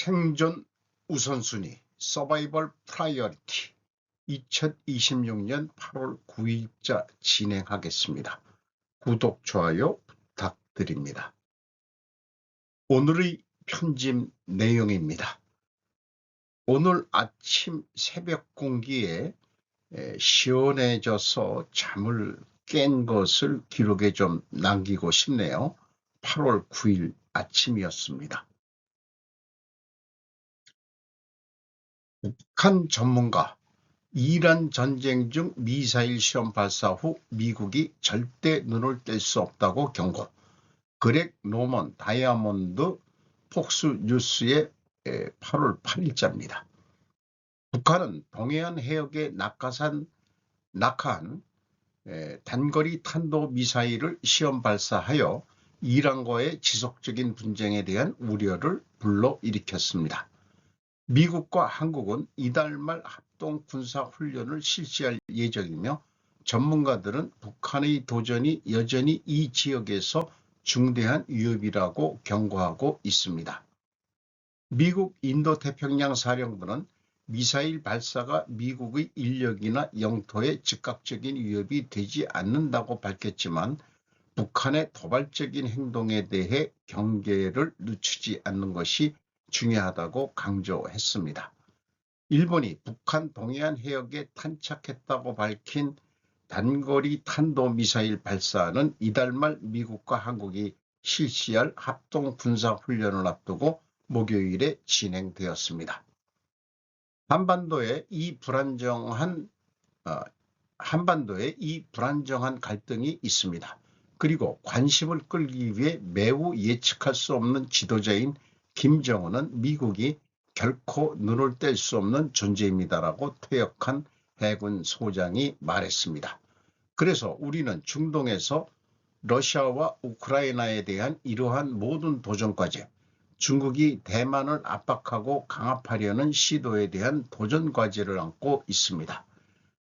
생존 우선순위 서바이벌 프라이어리티 2026년 8월 9일자 진행하겠습니다. 구독, 좋아요 부탁드립니다. 오늘의 편집 내용입니다. 오늘 아침 새벽 공기에 시원해져서 잠을 깬 것을 기록에 좀 남기고 싶네요. 8월 9일 아침이었습니다. 북한 전문가, 이란 전쟁 중 미사일 시험 발사 후 미국이 절대 눈을 뗄 수 없다고 경고. 그렉 노먼 다이아몬드 폭스 뉴스의 8월 8일자입니다. 북한은 동해안 해역에 낙하한 단거리 탄도미사일을 시험 발사하여 이란과의 지속적인 분쟁에 대한 우려를 불러일으켰습니다. 미국과 한국은 이달 말 합동 군사훈련을 실시할 예정이며 전문가들은 북한의 도전이 여전히 이 지역에서 중대한 위협이라고 경고하고 있습니다. 미국 인도태평양 사령부는 미사일 발사가 미국의 인력이나 영토에 즉각적인 위협이 되지 않는다고 밝혔지만 북한의 도발적인 행동에 대해 경계를 늦추지 않는 것이 중요하다고 강조했습니다. 일본이 북한 동해안 해역에 탄착했다고 밝힌 단거리 탄도미사일 발사는 이달 말 미국과 한국이 실시할 합동 군사훈련을 앞두고 목요일에 진행되었습니다. 한반도에 이 불안정한 갈등이 있습니다. 그리고 관심을 끌기 위해 매우 예측할 수 없는 지도자인 김정은은 미국이 결코 눈을 뗄 수 없는 존재입니다라고 퇴역한 해군 소장이 말했습니다. 그래서 우리는 중동에서 러시아와 우크라이나에 대한 이러한 모든 도전과제, 중국이 대만을 압박하고 강압하려는 시도에 대한 도전과제를 안고 있습니다.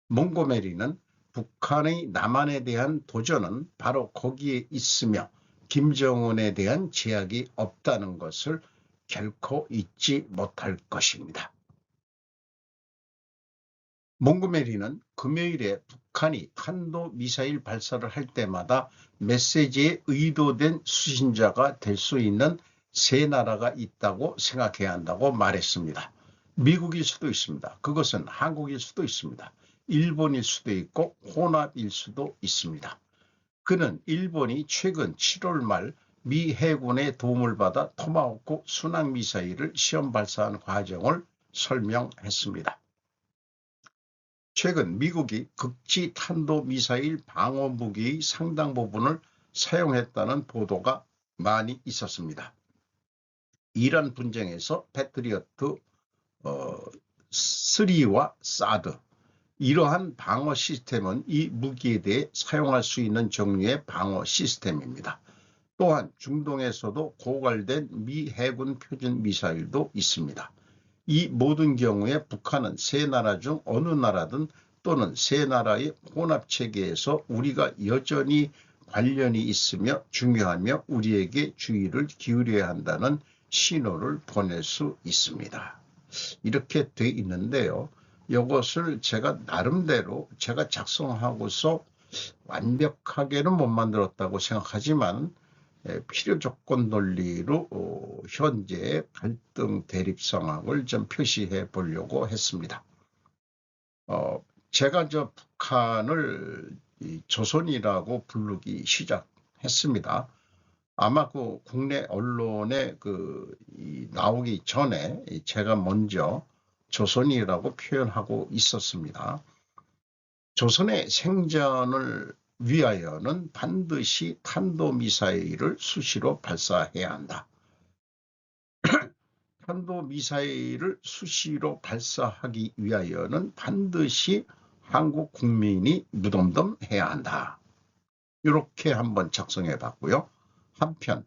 몽고메리는 북한의 남한에 대한 도전은 바로 거기에 있으며 김정은에 대한 제약이 없다는 것을 결코 잊지 못할 것입니다. 몽고메리는 금요일에 북한이 탄도미사일 발사를 할 때마다 메시지에 의도된 수신자가 될 수 있는 세 나라가 있다고 생각해야 한다고 말했습니다. 미국일 수도 있습니다. 그것은 한국일 수도 있습니다. 일본일 수도 있고 혼합일 수도 있습니다. 그는 일본이 최근 7월 말 미 해군의 도움을 받아 토마호크 순항미사일을 시험 발사한 과정을 설명했습니다. 최근 미국이 극지 탄도미사일 방어 무기의 상당 부분을 사용했다는 보도가 많이 있었습니다. 이란 분쟁에서 패트리어트 3와 사드, 이러한 방어 시스템은 이 무기에 대해 사용할 수 있는 종류의 방어 시스템입니다. 또한 중동에서도 고갈된 미 해군 표준 미사일도 있습니다. 이 모든 경우에 북한은 세 나라 중 어느 나라든 또는 세 나라의 혼합체계에서 우리가 여전히 관련이 있으며 중요하며 우리에게 주의를 기울여야 한다는 신호를 보낼 수 있습니다. 이렇게 돼 있는데요. 이것을 제가 나름대로 제가 작성하고서 완벽하게는 못 만들었다고 생각하지만 필요 조건 논리로 현재의 갈등 대립 상황을 좀 표시해 보려고 했습니다. 제가 북한을 조선이라고 부르기 시작했습니다. 아마 그 국내 언론에 나오기 전에 제가 먼저 조선이라고 표현하고 있었습니다. 조선의 생존을 위하여는 반드시 탄도미사일을 수시로 발사해야 한다. 탄도미사일을 수시로 발사하기 위하여는 반드시 한국 국민이 무덤덤해야 한다. 이렇게 한번 작성해 봤고요. 한편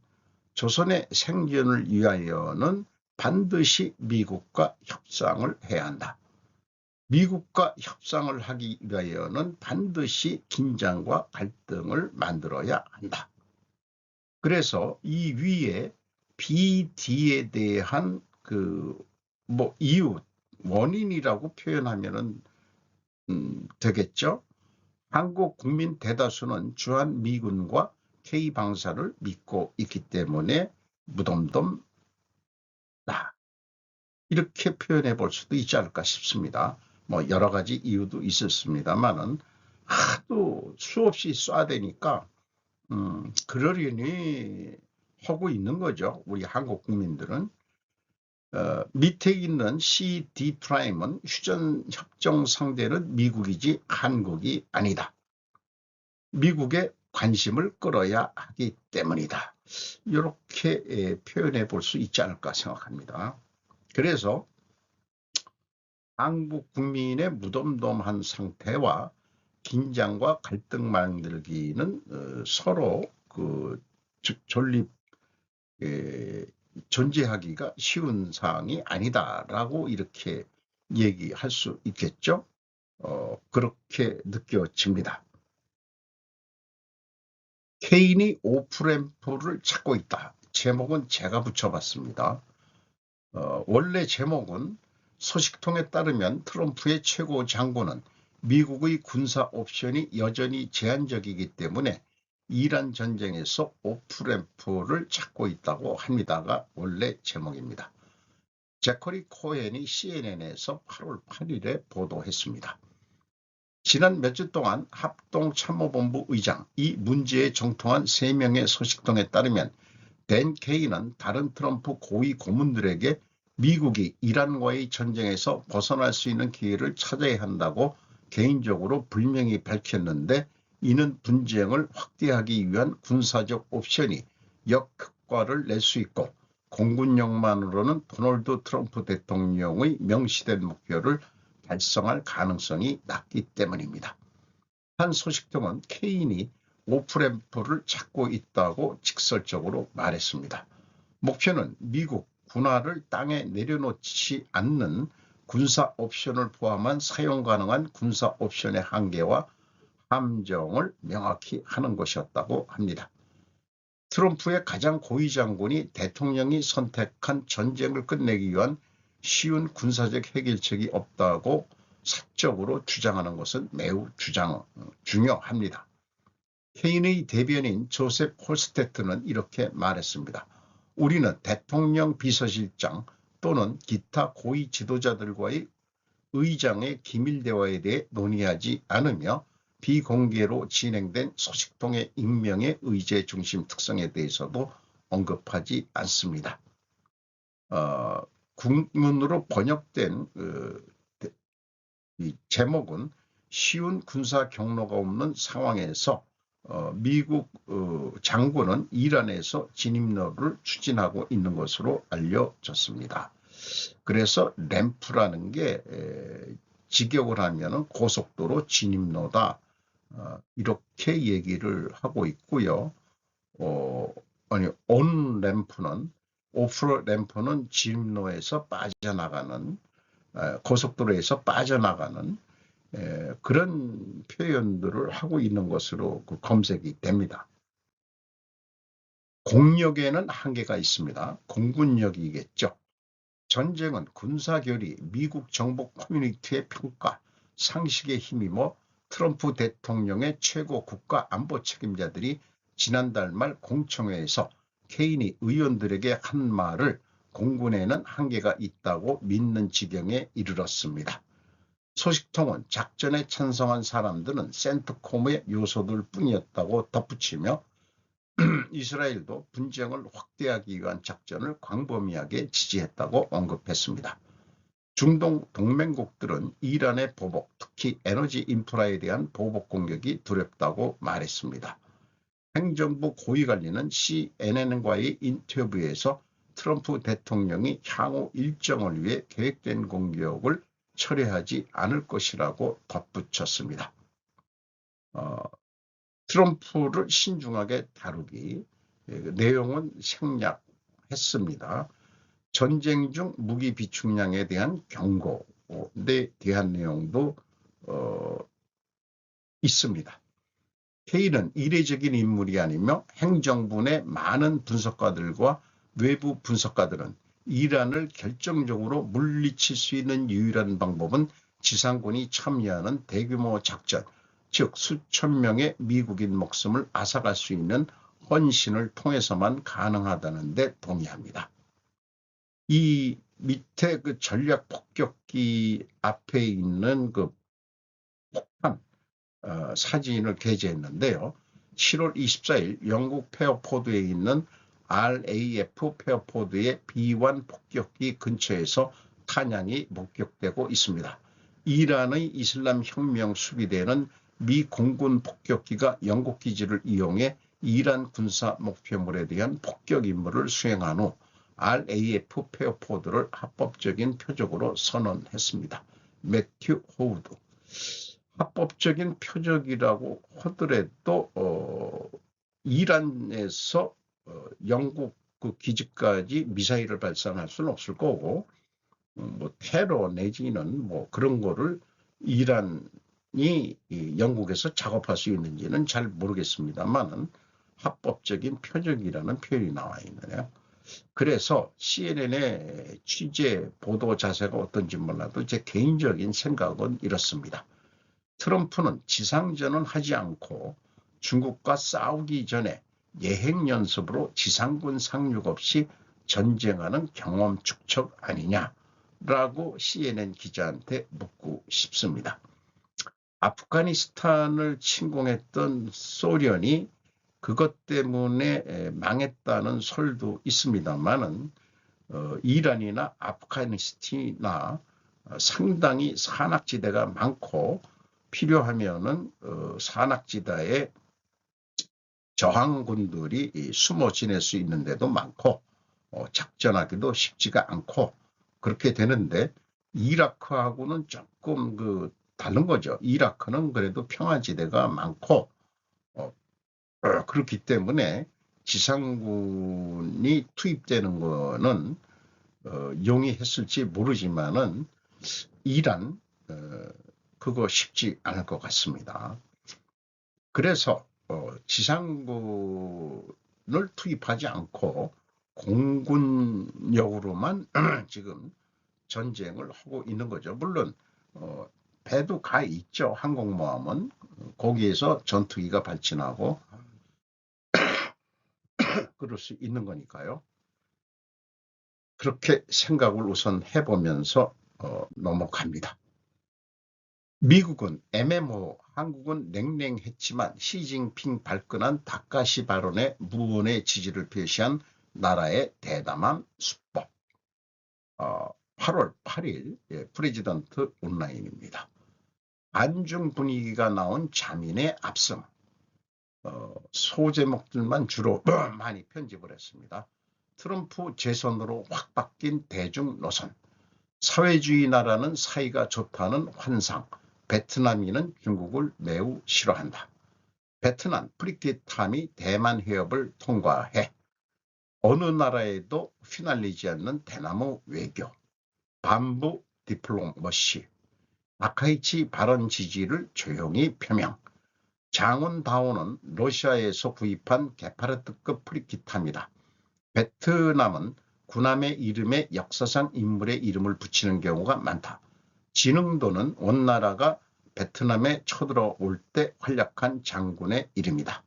조선의 생존을 위하여는 반드시 미국과 협상을 해야 한다. 미국과 협상을 하기 위하여는 반드시 긴장과 갈등을 만들어야 한다. 그래서 이 위에 BD에 대한 뭐 이유, 원인이라고 표현하면은 되겠죠. 한국 국민 대다수는 주한 미군과 K방사를 믿고 있기 때문에 무덤덤 이렇게 표현해 볼 수도 있지 않을까 싶습니다. 뭐 여러 가지 이유도 있었습니다만은 하도 수없이 쏴대니까 그러려니 하고 있는 거죠. 우리 한국 국민들은. 밑에 있는 CD 프라임은 휴전 협정 상대는 미국이지 한국이 아니다. 미국의 관심을 끌어야 하기 때문이다. 이렇게 표현해 볼 수 있지 않을까 생각합니다. 그래서 한국 국민의 무덤덤한 상태와 긴장과 갈등 만들기는 서로 존립 존재하기가 쉬운 사항이 아니다라고 이렇게 얘기할 수 있겠죠. 그렇게 느껴집니다. 케인이 오프램프를 찾고 있다. 제목은 제가 붙여봤습니다. 원래 제목은 소식통에 따르면 트럼프의 최고 장군은 미국의 군사 옵션이 여전히 제한적이기 때문에 이란 전쟁에서 오프램프를 찾고 있다고 합니다가 원래 제목입니다. 제커리 코헨이 CNN에서 8월 8일에 보도했습니다. 지난 몇 주 동안 합동참모본부 의장, 이 문제에 정통한 3명의 소식통에 따르면 댄 케인은 다른 트럼프 고위 고문들에게 미국이 이란과의 전쟁에서 벗어날 수 있는 기회를 찾아야 한다고 개인적으로 분명히 밝혔는데, 이는 분쟁을 확대하기 위한 군사적 옵션이 역효과를 낼 수 있고 공군력만으로는 도널드 트럼프 대통령의 명시된 목표를 달성할 가능성이 낮기 때문입니다. 한 소식통은 케인이 오프램프를 찾고 있다고 직설적으로 말했습니다. 목표는 미국 군화를 땅에 내려놓지 않는 군사 옵션을 포함한 사용 가능한 군사 옵션의 한계와 함정을 명확히 하는 것이었다고 합니다. 트럼프의 가장 고위 장군이 대통령이 선택한 전쟁을 끝내기 위한 쉬운 군사적 해결책이 없다고 사적으로 주장하는 것은 매우 중요합니다. 케인의 대변인 조셉 홀스테트는 이렇게 말했습니다. 우리는 대통령 비서실장 또는 기타 고위 지도자들과의 의장의 기밀 대화에 대해 논의하지 않으며 비공개로 진행된 소식통의 익명의 의제 중심 특성에 대해서도 언급하지 않습니다. 국문으로 번역된 이 제목은 쉬운 군사 경로가 없는 상황에서 미국 장군은 이란에서 진입로를 추진하고 있는 것으로 알려졌습니다. 그래서 램프라는 게 직역을 하면 고속도로 진입로다, 이렇게 얘기를 하고 있고요. 온 램프는, 오프 램프는 진입로에서 빠져나가는, 고속도로에서 빠져나가는 그런 표현들을 하고 있는 것으로 검색이 됩니다. 공력에는 한계가 있습니다. 공군력이겠죠. 전쟁은 군사결의, 미국 정보 커뮤니티의 평가, 상식에 힘입어 트럼프 대통령의 최고 국가 안보 책임자들이 지난달 말 공청회에서 케인이 의원들에게 한 말을 공군에는 한계가 있다고 믿는 지경에 이르렀습니다. 소식통은 작전에 찬성한 사람들은 센트콤의 요소들 뿐이었다고 덧붙이며 이스라엘도 분쟁을 확대하기 위한 작전을 광범위하게 지지했다고 언급했습니다. 중동 동맹국들은 이란의 보복, 특히 에너지 인프라에 대한 보복 공격이 두렵다고 말했습니다. 행정부 고위관리는 CNN과의 인터뷰에서 트럼프 대통령이 향후 일정을 위해 계획된 공격을 철회하지 않을 것이라고 덧붙였습니다. 트럼프를 신중하게 다루기, 내용은 생략했습니다. 전쟁 중 무기 비축량에 대한 경고에 대한 내용도 있습니다. 케인은 이례적인 인물이 아니며 행정부 내 많은 분석가들과 외부 분석가들은 이란을 결정적으로 물리칠 수 있는 유일한 방법은 지상군이 참여하는 대규모 작전, 즉 수천 명의 미국인 목숨을 앗아갈 수 있는 헌신을 통해서만 가능하다는 데 동의합니다. 이 밑에 그 전략 폭격기 앞에 있는 그 폭탄 사진을 게재했는데요. 7월 24일 영국 페어포드에 있는 RAF 페어포드의 B1 폭격기 근처에서 탄양이 목격되고 있습니다. 이란의 이슬람 혁명 수비대는 미 공군 폭격기가 영국 기지를 이용해 이란 군사 목표물에 대한 폭격 임무를 수행한 후 RAF 페어포드를 합법적인 표적으로 선언했습니다. 매튜 호우드. 합법적인 표적이라고 하더라도 이란에서 영국 그 기지까지 미사일을 발사할 수는 없을 거고 뭐 테러 내지는 뭐 그런 거를 이란이 영국에서 작업할 수 있는지는 잘 모르겠습니다만은 합법적인 표적이라는 표현이 나와 있네요. 그래서 CNN의 취재 보도 자세가 어떤지 몰라도 제 개인적인 생각은 이렇습니다. 트럼프는 지상전은 하지 않고 중국과 싸우기 전에 예행연습으로 지상군 상륙 없이 전쟁하는 경험 축적 아니냐라고 CNN 기자한테 묻고 싶습니다. 아프가니스탄을 침공했던 소련이 그것 때문에 망했다는 설도 있습니다만은 이란이나 아프가니스탄이나 상당히 산악지대가 많고 필요하면은 산악지대에 저항군들이 숨어 지낼 수 있는 데도 많고 작전하기도 쉽지가 않고 그렇게 되는데 이라크하고는 조금 그 다른 거죠. 이라크는 그래도 평화지대가 많고 그렇기 때문에 지상군이 투입되는 거는 용이했을지 모르지만은 이란 그거 쉽지 않을 것 같습니다. 그래서 지상군을 투입하지 않고 공군력으로만 지금 전쟁을 하고 있는 거죠. 물론 배도 가 있죠. 항공모함은 거기에서 전투기가 발진하고 그럴 수 있는 거니까요. 그렇게 생각을 우선 해보면서 넘어갑니다. 미국은 MMO, 한국은 냉랭했지만 시진핑 발끈한 다카시 발언에 무언의 지지를 표시한 나라의 대담한 수법. 8월 8일 프레지던트 온라인입니다. 반중 분위기가 나온 자민의 압승. 소제목들만 주로 많이 편집을 했습니다. 트럼프 재선으로 확 바뀐 대중 노선. 사회주의 나라는 사이가 좋다는 환상. 베트남인은 중국을 매우 싫어한다. 베트남 프리킷함이 대만 해협을 통과해 어느 나라에도 휘날리지 않는 대나무 외교. 반부 디플로머시. 아카이치 발언 지지를 조용히 표명. 장훈다오는 러시아에서 구입한 게파르트급 프리킷함이다. 베트남은 군함의 이름에 역사상 인물의 이름을 붙이는 경우가 많다. 지능도는 온 나라가 베트남에 쳐들어올 때 활약한 장군의 이름이다.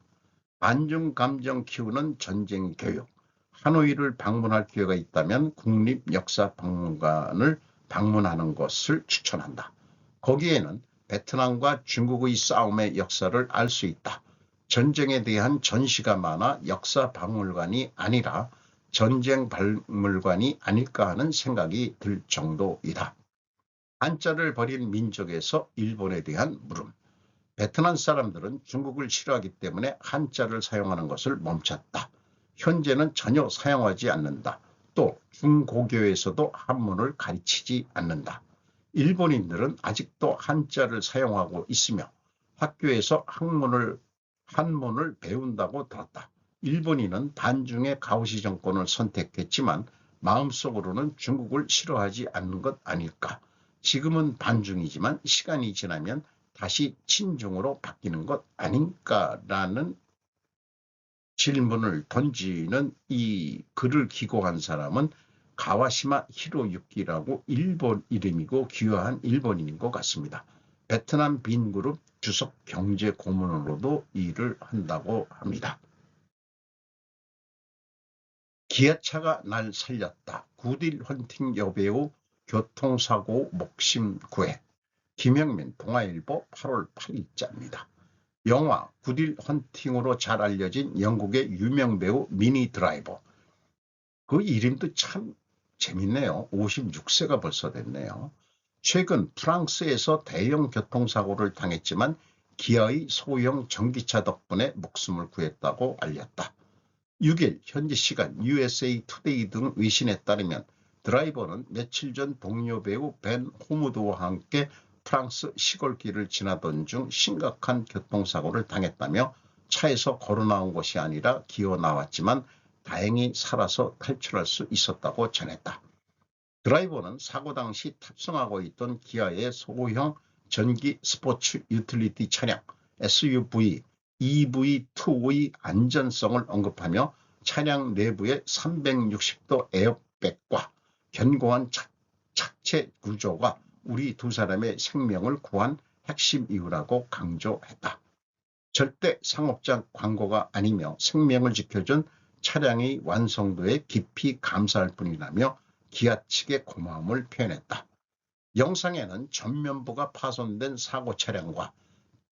반중 감정 키우는 전쟁 교육. 하노이를 방문할 기회가 있다면 국립역사박물관을 방문하는 것을 추천한다. 거기에는 베트남과 중국의 싸움의 역사를 알 수 있다. 전쟁에 대한 전시가 많아 역사박물관이 아니라 전쟁 박물관이 아닐까 하는 생각이 들 정도이다. 한자를 버린 민족에서 일본에 대한 물음. 베트남 사람들은 중국을 싫어하기 때문에 한자를 사용하는 것을 멈췄다. 현재는 전혀 사용하지 않는다. 또 중고교에서도 한문을 가르치지 않는다. 일본인들은 아직도 한자를 사용하고 있으며 학교에서 한문을 배운다고 들었다. 일본인은 반중의 가오시 정권을 선택했지만 마음속으로는 중국을 싫어하지 않는 것 아닐까. 지금은 반중이지만 시간이 지나면 다시 친중으로 바뀌는 것 아닌가라는 질문을 던지는 이 글을 기고한 사람은 가와시마 히로유키라고 일본 이름이고 귀화한 일본인인 것 같습니다. 베트남 빈그룹 주석 경제 고문으로도 일을 한다고 합니다. 기아차가 날 살렸다. 굿윌 헌팅 여배우 교통사고 목심 구해. 김영민 동아일보 8월 8일자입니다. 영화 굿윌 헌팅으로 잘 알려진 영국의 유명 배우 미니 드라이버. 그 이름도 참 재밌네요. 56세가 벌써 됐네요. 최근 프랑스에서 대형 교통사고를 당했지만 기아의 소형 전기차 덕분에 목숨을 구했다고 알렸다. 6일 현지 시간 USA 투데이 등 외신에 따르면 드라이버는 며칠 전 동료 배우 벤 호무드와 함께 프랑스 시골길을 지나던 중 심각한 교통사고를 당했다며 차에서 걸어 나온 것이 아니라 기어 나왔지만 다행히 살아서 탈출할 수 있었다고 전했다. 드라이버는 사고 당시 탑승하고 있던 기아의 소형 전기 스포츠 유틸리티 차량 SUV EV2의 안전성을 언급하며 차량 내부의 360도 에어백과 견고한 착체 구조가 우리 두 사람의 생명을 구한 핵심 이유라고 강조했다. 절대 상업적 광고가 아니며 생명을 지켜준 차량의 완성도에 깊이 감사할 뿐이라며 기아 측의 고마움을 표현했다. 영상에는 전면부가 파손된 사고 차량과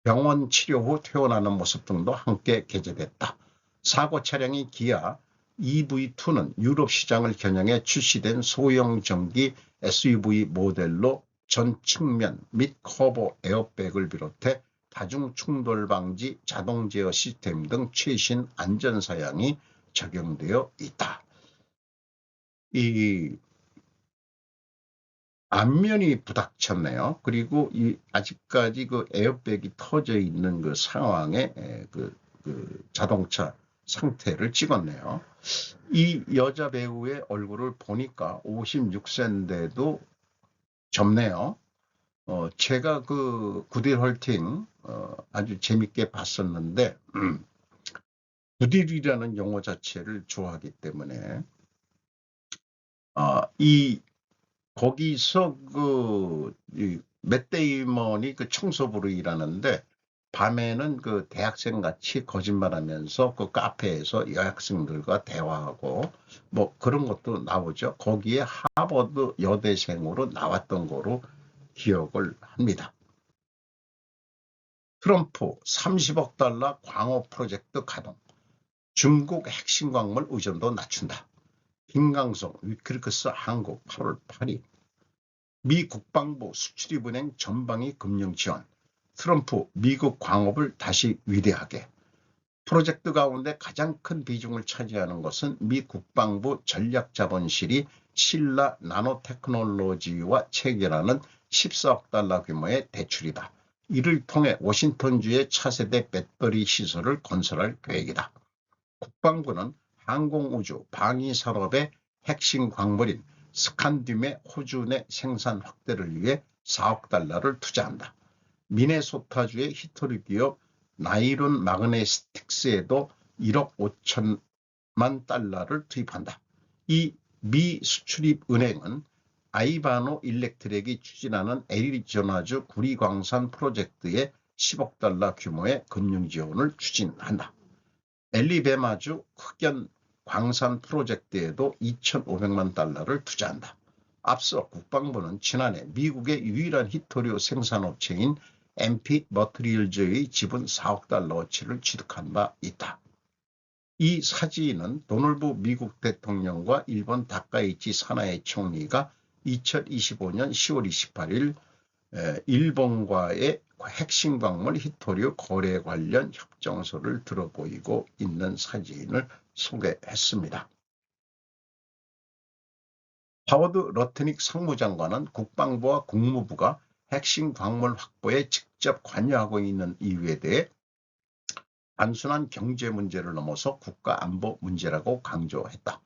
병원 치료 후 퇴원하는 모습 등도 함께 게재됐다. 사고 차량이 기아 EV2는 유럽 시장을 겨냥해 출시된 소형 전기 SUV 모델로 전 측면 및 커버 에어백을 비롯해 다중 충돌 방지 자동 제어 시스템 등 최신 안전 사양이 적용되어 있다. 이 앞면이 부닥쳤네요. 그리고 아직까지 그 에어백이 터져 있는 그 상황에 그 자동차 상태를 찍었네요. 이 여자 배우의 얼굴을 보니까 56세인데도 젊네요. 제가 그 굿윌 헌팅 아주 재밌게 봤었는데 굿윌이라는 용어 자체를 좋아하기 때문에 거기서 맷 데이먼이 그 청소부로 일하는데 밤에는 그 대학생 같이 거짓말하면서 그 카페에서 여학생들과 대화하고 뭐 그런 것도 나오죠. 거기에 하버드 여대생으로 나왔던 거로 기억을 합니다. 트럼프 30억 달러 광호 프로젝트 가동. 중국 핵심 광물 의존도 낮춘다. 김강성 위클리크스 한국 8월 8일. 미 국방부 수출입은행 전방위 금융 지원. 트럼프 미국 광업을 다시 위대하게. 프로젝트 가운데 가장 큰 비중을 차지하는 것은 미 국방부 전략자본실이 신라 나노테크놀로지와 체결하는 14억 달러 규모의 대출이다. 이를 통해 워싱턴주의 차세대 배터리 시설을 건설할 계획이다. 국방부는 항공우주 방위산업의 핵심 광물인 스칸듐의 호주 내 생산 확대를 위해 4억 달러를 투자한다. 미네소타주의 히토리 기업 나이론 마그네스틱스에도 1억 5천만 달러를 투입한다. 이 미 수출입은행은 아이바노 일렉트릭이 추진하는 애리조나주 구리광산 프로젝트에 10억 달러 규모의 금융지원을 추진한다. 엘리베마주 흑연 광산 프로젝트에도 2,500만 달러를 투자한다. 앞서 국방부는 지난해 미국의 유일한 히토류 생산업체인 MP 머트리얼즈의 지분 4억 달러어치를 취득한 바 있다. 이 사진은 도널드 미국 대통령과 일본 다카이치 사나에 총리가 2025년 10월 28일 일본과의 핵심 광물 히토류 거래 관련 협정서를 들어보이고 있는 사진을 소개했습니다. 하워드 러트닉 상무장관은 국방부와 국무부가 핵심 광물 확보에 직접 관여하고 있는 이유에 대해 단순한 경제 문제를 넘어서 국가 안보 문제라고 강조했다.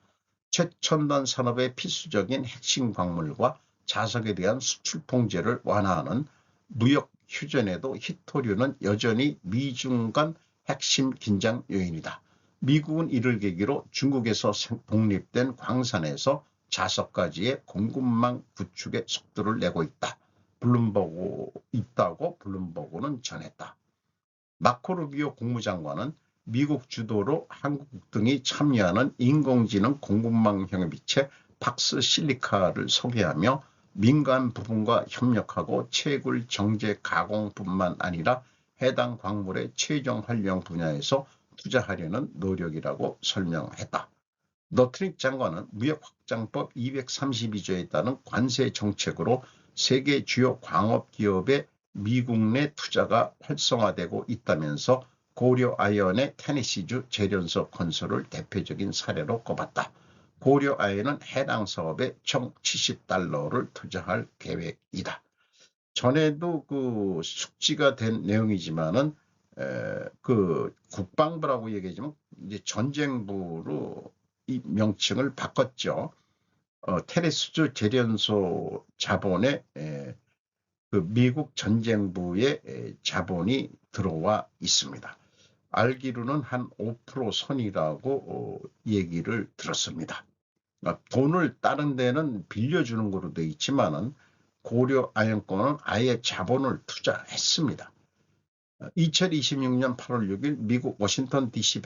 최첨단 산업의 필수적인 핵심 광물과 자석에 대한 수출 봉제를 완화하는 무역 휴전에도 히토류는 여전히 미중 간 핵심 긴장 요인이다. 미국은 이를 계기로 중국에서 독립된 광산에서 자석까지의 공급망 구축에 속도를 내고 있다고 블룸버그는 전했다. 마코 루비오 국무장관은 미국 주도로 한국 등이 참여하는 인공지능 공급망 협의체 박스 실리카를 소개하며 민간 부분과 협력하고 채굴 정제 가공뿐만 아니라 해당 광물의 최종 활용 분야에서 투자하려는 노력이라고 설명했다. 너트릭 장관은 무역확장법 232조에 따른 관세 정책으로 세계 주요 광업기업의 미국 내 투자가 활성화되고 있다면서 고려 아이언의 테네시주 재련소 건설을 대표적인 사례로 꼽았다. 고려 아이언은 해당 사업에 총 $70를 투자할 계획이다. 전에도 그 숙지가 된 내용이지만은 그 국방부라고 얘기하지만 이제 전쟁부로 이 명칭을 바꿨죠. 테네시주 재련소 자본에 그 미국 전쟁부의 자본이 들어와 있습니다. 알기로는 한 5% 선이라고 얘기를 들었습니다. 돈을 다른 데는 빌려주는 거로 되어 있지만은 고려 아이언권은 아예 자본을 투자했습니다. 2026년 8월 6일 미국 워싱턴 DC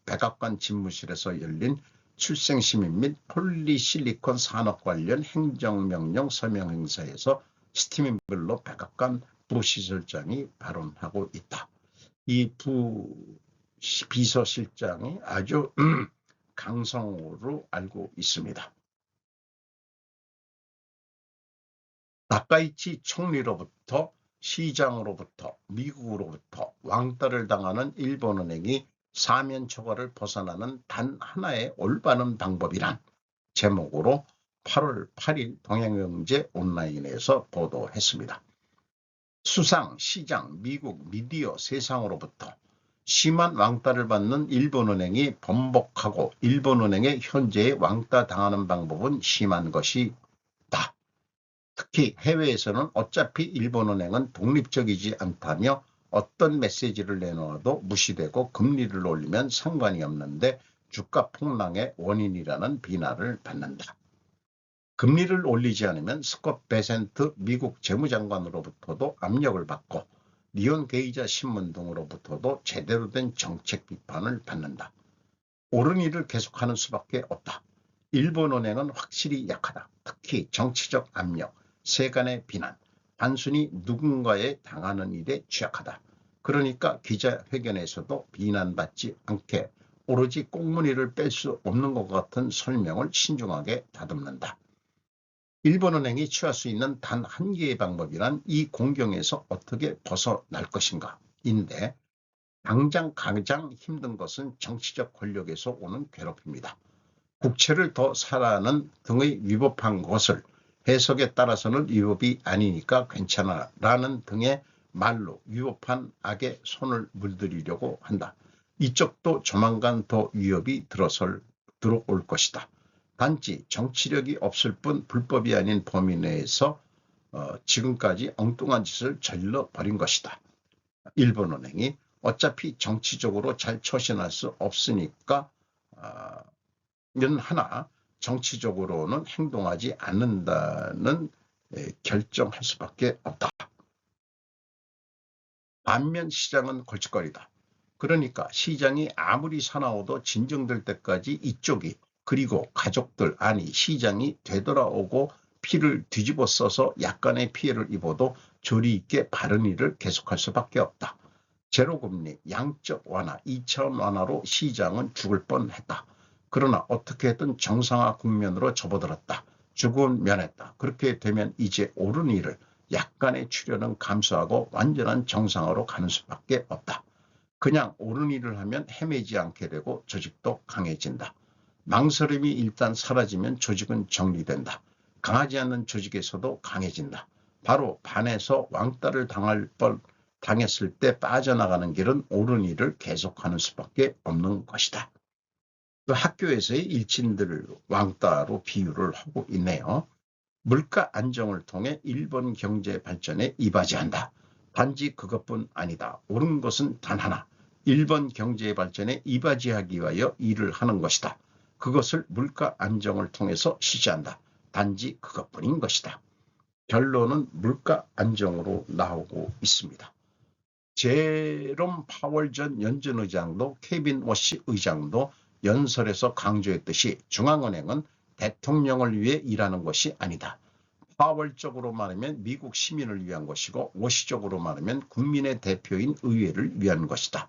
백악관 집무실에서 열린 출생시민 및 폴리실리콘 산업 관련 행정명령 서명 행사에서 스티븐 빌러 백악관 부시설장이 발언하고 있다. 이 비서실장이 아주 강성으로 알고 있습니다. 나카이치 총리로부터 시장으로부터 미국으로부터 왕따를 당하는 일본은행이 사면 초과를 벗어나는 단 하나의 올바른 방법이란 제목으로 8월 8일 동양경제 온라인에서 보도했습니다. 수상, 시장, 미국, 미디어 세상으로부터 심한 왕따를 받는 일본은행이 번복하고 일본은행의 현재의 왕따 당하는 방법은 심한 것이다. 특히 해외에서는 어차피 일본은행은 독립적이지 않다며 어떤 메시지를 내놓아도 무시되고 금리를 올리면 상관이 없는데 주가 폭락의 원인이라는 비난을 받는다. 금리를 올리지 않으면 스콧 베센트 미국 재무장관으로부터도 압력을 받고 리온 게이자 신문 등으로부터도 제대로 된 정책 비판을 받는다. 옳은 일을 계속하는 수밖에 없다. 일본은행은 확실히 약하다. 특히 정치적 압력, 세간의 비난, 단순히 누군가에 당하는 일에 취약하다. 그러니까 기자회견에서도 비난받지 않게 오로지 꽁무니를 뺄 수 없는 것 같은 설명을 신중하게 다듬는다. 일본은행이 취할 수 있는 단 한 개의 방법이란 이 공경에서 어떻게 벗어날 것인가 인데 당장 가장 힘든 것은 정치적 권력에서 오는 괴롭힘이다. 국채를 더 사라는 등의 위법한 것을 해석에 따라서는 위법이 아니니까 괜찮아 라는 등의 말로 위법한 악에 손을 물들이려고 한다. 이쪽도 조만간 더 위협이 들어올 것이다. 단지 정치력이 없을 뿐 불법이 아닌 범위 내에서 지금까지 엉뚱한 짓을 저질러 버린 것이다. 일본은행이 어차피 정치적으로 잘 처신할 수 없으니까 는 하나 정치적으로는 행동하지 않는다는 결정할 수밖에 없다. 반면 시장은 걸칫거리다. 그러니까 시장이 아무리 사나워도 진정될 때까지 이쪽이 그리고 가족들 아니 시장이 되돌아오고 피를 뒤집어 써서 약간의 피해를 입어도 조리 있게 바른 일을 계속할 수밖에 없다. 제로금리, 양적 완화, 2차원 완화로 시장은 죽을 뻔했다. 그러나 어떻게든 정상화 국면으로 접어들었다. 죽음은 면했다. 그렇게 되면 이제 옳은 일을 약간의 출혈은 감수하고 완전한 정상화로 가는 수밖에 없다. 그냥 옳은 일을 하면 헤매지 않게 되고 조직도 강해진다. 망설임이 일단 사라지면 조직은 정리된다. 강하지 않는 조직에서도 강해진다. 바로 반에서 왕따를 당했을 때 빠져나가는 길은 옳은 일을 계속하는 수밖에 없는 것이다. 그 학교에서의 일진들을 왕따로 비유를 하고 있네요. 물가 안정을 통해 일본 경제 발전에 이바지한다. 단지 그것뿐 아니다. 옳은 것은 단 하나. 일본 경제 발전에 이바지하기 위하여 일을 하는 것이다. 그것을 물가 안정을 통해서 실시한다. 단지 그것뿐인 것이다. 결론은 물가 안정으로 나오고 있습니다. 제롬 파월 전 연준 의장도 케빈 워시 의장도 연설에서 강조했듯이 중앙은행은 대통령을 위해 일하는 것이 아니다. 파월적으로 말하면 미국 시민을 위한 것이고 워시적으로 말하면 국민의 대표인 의회를 위한 것이다.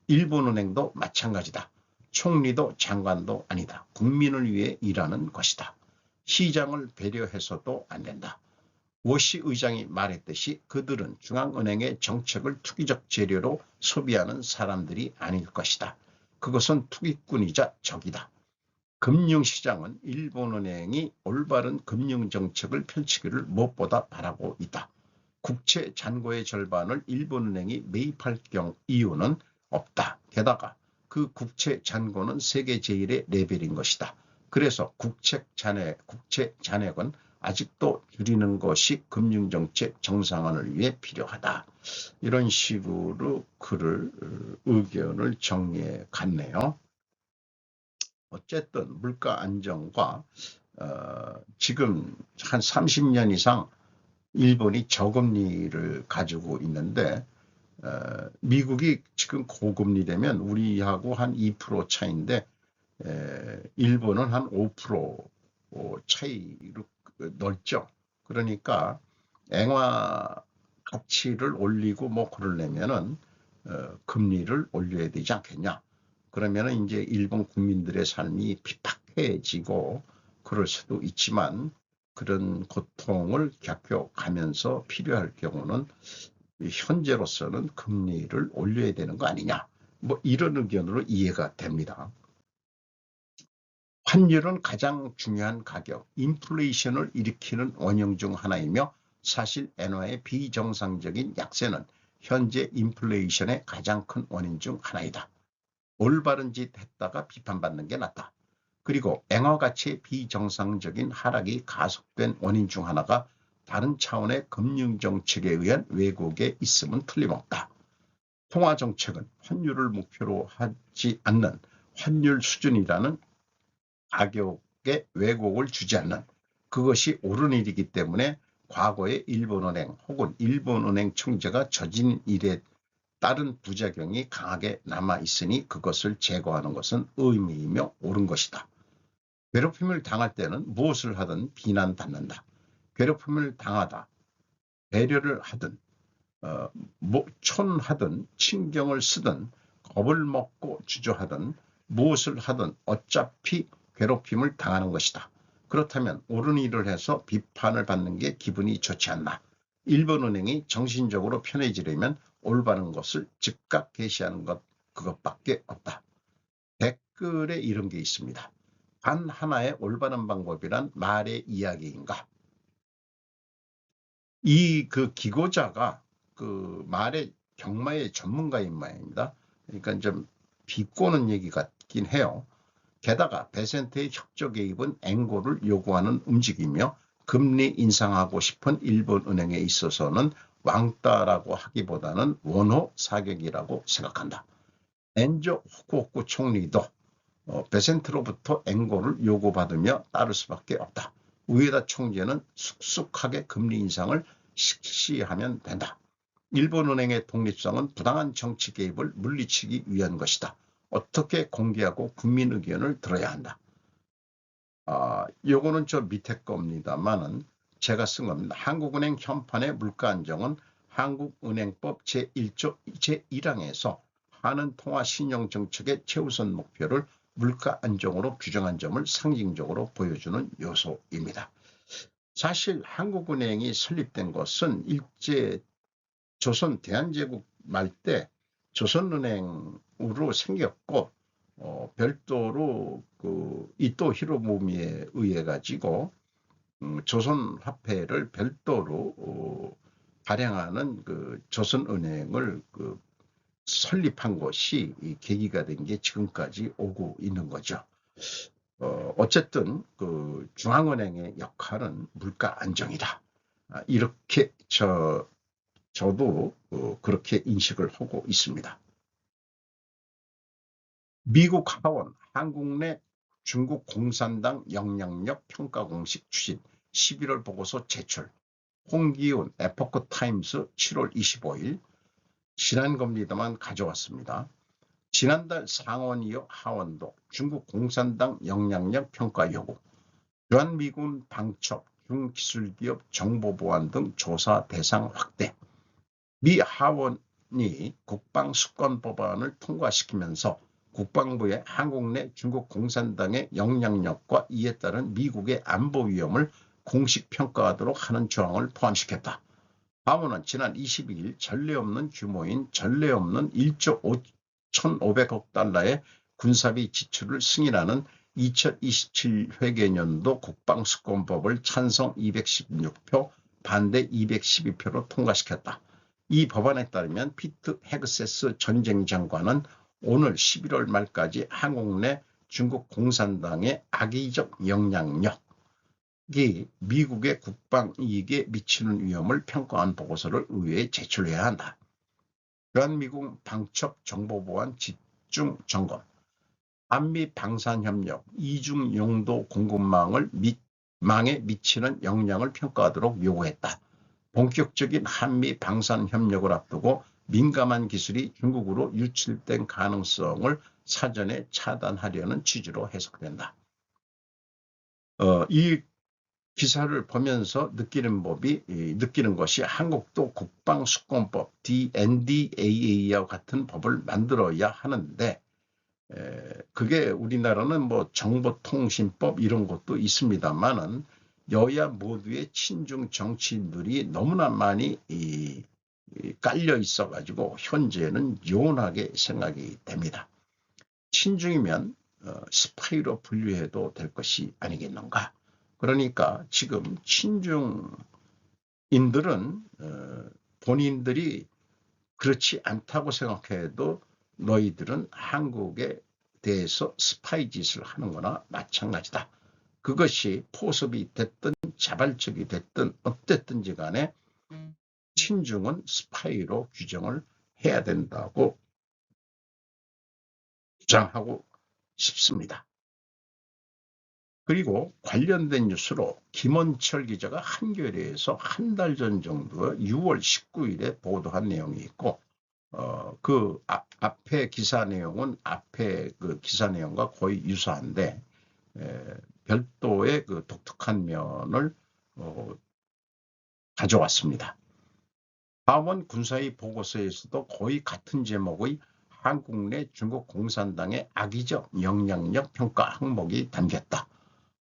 일본은행도 마찬가지다. 총리도 장관도 아니다. 국민을 위해 일하는 것이다. 시장을 배려해서도 안 된다. 워시 의장이 말했듯이 그들은 중앙은행의 정책을 투기적 재료로 소비하는 사람들이 아닐 것이다. 그것은 투기꾼이자 적이다. 금융시장은 일본은행이 올바른 금융정책을 펼치기를 무엇보다 바라고 있다. 국채 잔고의 절반을 일본은행이 매입할 경우 이유는 없다. 게다가 그 국채 잔고는 세계 제1의 레벨인 것이다. 그래서 국채 잔액은 아직도 줄이는 것이 금융정책 정상화를 위해 필요하다. 이런 식으로 의견을 정리해 갔네요. 어쨌든 물가 안정과 지금 한 30년 이상 일본이 저금리를 가지고 있는데 미국이 지금 고금리되면 우리하고 한 2% 차이인데 일본은 한 5% 차이로 넓죠. 그러니까 엔화 가치를 올리고 뭐 그러려면은 금리를 올려야 되지 않겠냐. 그러면은 이제 일본 국민들의 삶이 핍박해지고 그럴 수도 있지만 그런 고통을 겪어가면서 필요할 경우는 현재로서는 금리를 올려야 되는 거 아니냐. 뭐 이런 의견으로 이해가 됩니다. 환율은 가장 중요한 가격, 인플레이션을 일으키는 원형 중 하나이며 사실 엔화의 비정상적인 약세는 현재 인플레이션의 가장 큰 원인 중 하나이다. 올바른 짓 했다가 비판받는 게 낫다. 그리고 엔화 가치의 비정상적인 하락이 가속된 원인 중 하나가 다른 차원의 금융정책에 의한 왜곡에 있음은 틀림없다. 통화정책은 환율을 목표로 하지 않는 환율 수준이라는 가격에 왜곡을 주지 않는 그것이 옳은 일이기 때문에 과거의 일본은행 혹은 일본은행 총재가 저진 일에 따른 부작용이 강하게 남아있으니 그것을 제거하는 것은 의미이며 옳은 것이다. 괴롭힘을 당할 때는 무엇을 하든 비난받는다. 괴롭힘을 당하다 배려를 하든 촌하든 친경을 쓰든 겁을 먹고 주저하든 무엇을 하든 어차피 괴롭힘을 당하는 것이다. 그렇다면 옳은 일을 해서 비판을 받는 게 기분이 좋지 않나. 일본은행이 정신적으로 편해지려면 올바른 것을 즉각 게시하는 것 그것밖에 없다. 댓글에 이런 게 있습니다. 단 하나의 올바른 방법이란 말의 이야기인가? 이 기고자가 말의 경마의 전문가인 모양입니다. 그러니까 좀 비꼬는 얘기 같긴 해요. 게다가 베센트의 협조 개입은 앵고를 요구하는 움직이며 금리 인상하고 싶은 일본은행에 있어서는 왕따라고 하기보다는 원호 사격이라고 생각한다. 엔조 후쿠오카 총리도 베센트로부터 앵고를 요구받으며 따를 수밖에 없다. 우에다 총재는 숙숙하게 금리 인상을 실시하면 된다. 일본은행의 독립성은 부당한 정치 개입을 물리치기 위한 것이다. 어떻게 공개하고 국민 의견을 들어야 한다. 요거는 저 밑에 겁니다만은 제가 쓴 겁니다. 한국은행 현판의 물가 안정은 한국은행법 제1조 제1항에서 하는 통화 신용 정책의 최우선 목표를 물가 안정으로 규정한 점을 상징적으로 보여주는 요소입니다. 사실 한국은행이 설립된 것은 일제 조선 대한제국 말 때 조선은행으로 생겼고 별도로 이토 히로부미에 의해 가지고 조선 화폐를 별도로 발행하는 조선은행을 설립한 것이 계기가 된 게 지금까지 오고 있는 거죠. 어쨌든 중앙은행의 역할은 물가 안정이다. 이렇게 저도 그렇게 인식을 하고 있습니다. 미국 하원 한국 내 중국 공산당 영향력 평가 공식 추진 11월 보고서 제출. 홍기훈 에포크 타임스 7월 25일. 지난 겁니다만 가져왔습니다. 지난달 상원 이어 하원도 중국 공산당 영향력 평가 요구. 주한미군 방첩, 중기술기업 정보보안 등 조사 대상 확대. 미 하원이 국방수권법안을 통과시키면서 국방부의 한국 내 중국 공산당의 영향력과 이에 따른 미국의 안보 위험을 공식 평가하도록 하는 조항을 포함시켰다. 하원은 지난 22일 전례 없는 규모인 전례 없는 1조 1,500억 달러의 군사비 지출을 승인하는 2027 회계년도 국방수권법을 찬성 216표, 반대 212표로 통과시켰다. 이 법안에 따르면 피트 헤그세스 전쟁장관은 오늘 11월 말까지 한국 내 중국 공산당의 악의적 영향력이 미국의 국방이익에 미치는 위험을 평가한 보고서를 의회에 제출해야 한다. 주한미군 방첩 정보보안 집중 점검. 한미 방산협력 이중 용도 공급망에 미치는 영향을 평가하도록 요구했다. 본격적인 한미 방산협력을 앞두고 민감한 기술이 중국으로 유출된 가능성을 사전에 차단하려는 취지로 해석된다. 이 기사를 보면서 느끼는 것이 한국도 국방수권법 NDAA와 같은 법을 만들어야 하는데 그게 우리나라는 뭐 정보통신법 이런 것도 있습니다만은 여야 모두의 친중 정치인들이 너무나 많이 깔려 있어 가지고 현재는 요원하게 생각이 됩니다. 친중이면 스파이로 분류해도 될 것이 아니겠는가. 그러니까 지금 친중인들은 본인들이 그렇지 않다고 생각해도 너희들은 한국에 대해서 스파이 짓을 하는 거나 마찬가지다. 그것이 포섭이 됐든 자발적이 됐든 어땠든지 간에 친중은 스파이로 규정을 해야 된다고 주장하고 싶습니다. 그리고 관련된 뉴스로 김원철 기자가 한겨레에서 한 달 전 정도 6월 19일에 보도한 내용이 있고 그 앞에 기사 내용은 앞에 그 기사 내용과 거의 유사한데 별도의 그 독특한 면을 가져왔습니다. 하원 군사위 보고서에서도 거의 같은 제목의 한국 내 중국 공산당의 악의적 영향력 평가 항목이 담겼다.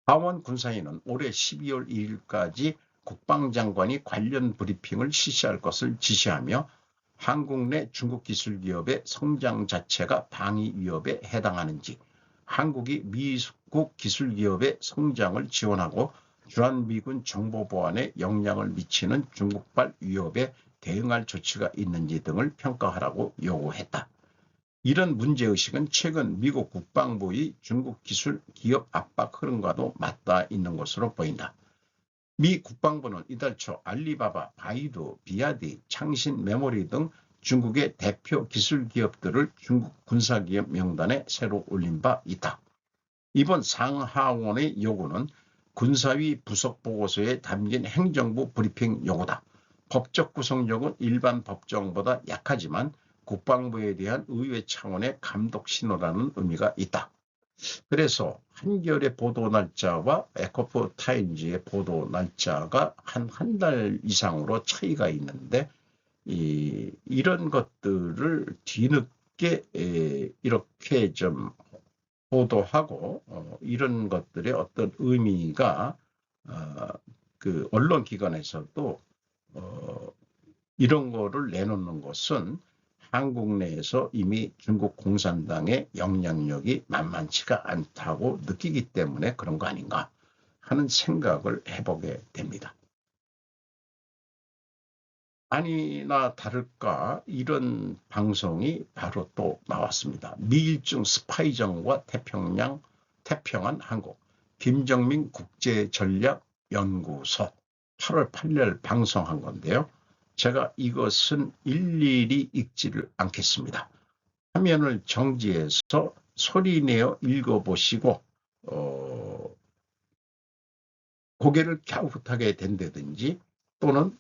하원 군사위는 올해 12월 2일까지 국방장관이 관련 브리핑을 실시할 것을 지시하며 한국 내 중국 기술기업의 성장 자체가 방위 위협에 해당하는지, 한국이 미국 기술기업의 성장을 지원하고 주한미군 정보보안에 영향을 미치는 중국발 위협에 대응할 조치가 있는지 등을 평가하라고 요구했다. 이런 문제의식은 최근 미국 국방부의 중국 기술 기업 압박 흐름과도 맞닿아 있는 것으로 보인다. 미 국방부는 이달 초 알리바바, 바이두, 비아디, 창신 메모리 등 중국의 대표 기술 기업들을 중국 군사기업 명단에 새로 올린 바 있다. 이번 상하원의 요구는 군사위 부속 보고서에 담긴 행정부 브리핑 요구다. 법적 구성력은 일반 법정보다 약하지만 국방부에 대한 의회 차원의 감독 신호라는 의미가 있다. 그래서 한겨레 보도 날짜와 에코프 타임즈의 보도 날짜가 한 달 이상으로 차이가 있는데 이런 것들을 뒤늦게 이렇게 좀 보도하고 이런 것들의 어떤 의미가 그 언론기관에서도 이런 거를 내놓는 것은 한국 내에서 이미 중국 공산당의 영향력이 만만치가 않다고 느끼기 때문에 그런 거 아닌가 하는 생각을 해보게 됩니다. 아니나 다를까 이런 방송이 바로 또 나왔습니다. 미일중 스파이정과 태평한 한국 김정민 국제전략연구소 8월 8일 방송한 건데요. 제가 이것은 일일이 읽지를 않겠습니다. 화면을 정지해서 소리내어 읽어보시고 고개를 갸웃하게 된다든지 또는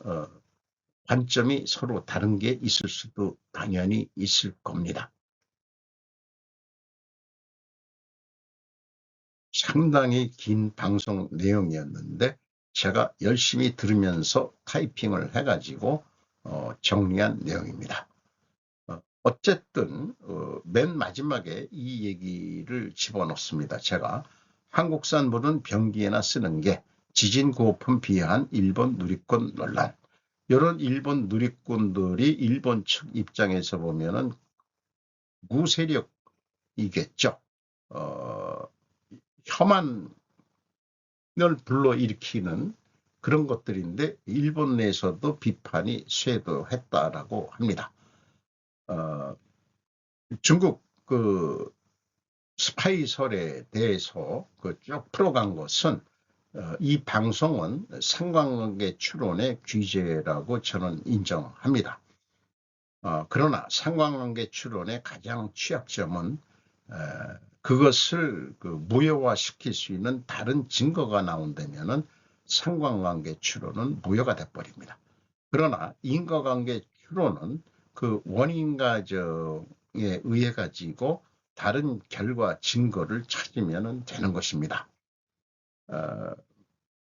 관점이 서로 다른 게 있을 수도 당연히 있을 겁니다. 상당히 긴 방송 내용이었는데 제가 열심히 들으면서 타이핑을 해가지고 정리한 내용입니다. 어쨌든 맨 마지막에 이 얘기를 집어넣습니다. 제가 한국산 물은 변기에나 쓰는 게 지진 고프에 비한 일본 누리꾼 논란. 이런 일본 누리꾼들이 일본 측 입장에서 보면은 구세력이겠죠. 혐한을 불러일으키는 그런 것들인데 일본 내에서도 비판이 쇄도했다라고 합니다. 중국 그 스파이설에 대해서 쭉 풀어간 것은 이 방송은 상관관계 추론의 귀재라고 저는 인정합니다. 그러나 상관관계 추론의 가장 취약점은 그것을 무효화시킬 수 있는 다른 증거가 나온다면은 상관관계 추론은 무효가 돼버립니다. 그러나 인과관계 추론은 그 원인 과정에 의해 가지고 다른 결과 증거를 찾으면 되는 것입니다.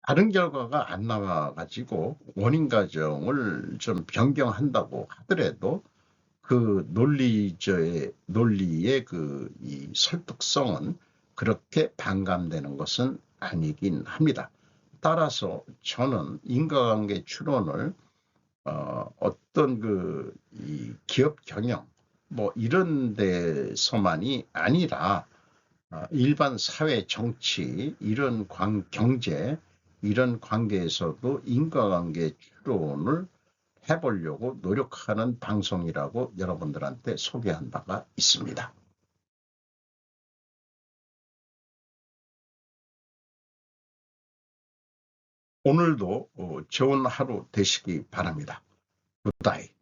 다른 결과가 안 나와 가지고 원인 과정을 좀 변경한다고 하더라도 그 논리의 이 설득성은 그렇게 반감되는 것은 아니긴 합니다. 따라서 저는 인과관계 추론을 어떤 이 기업 경영 뭐 이런 데서만이 아니라 일반 사회 정치 이런 경제 이런 관계에서도 인과관계 추론을 해보려고 노력하는 방송이라고 여러분들한테 소개한 바가 있습니다. 오늘도 좋은 하루 되시기 바랍니다. 굿바이.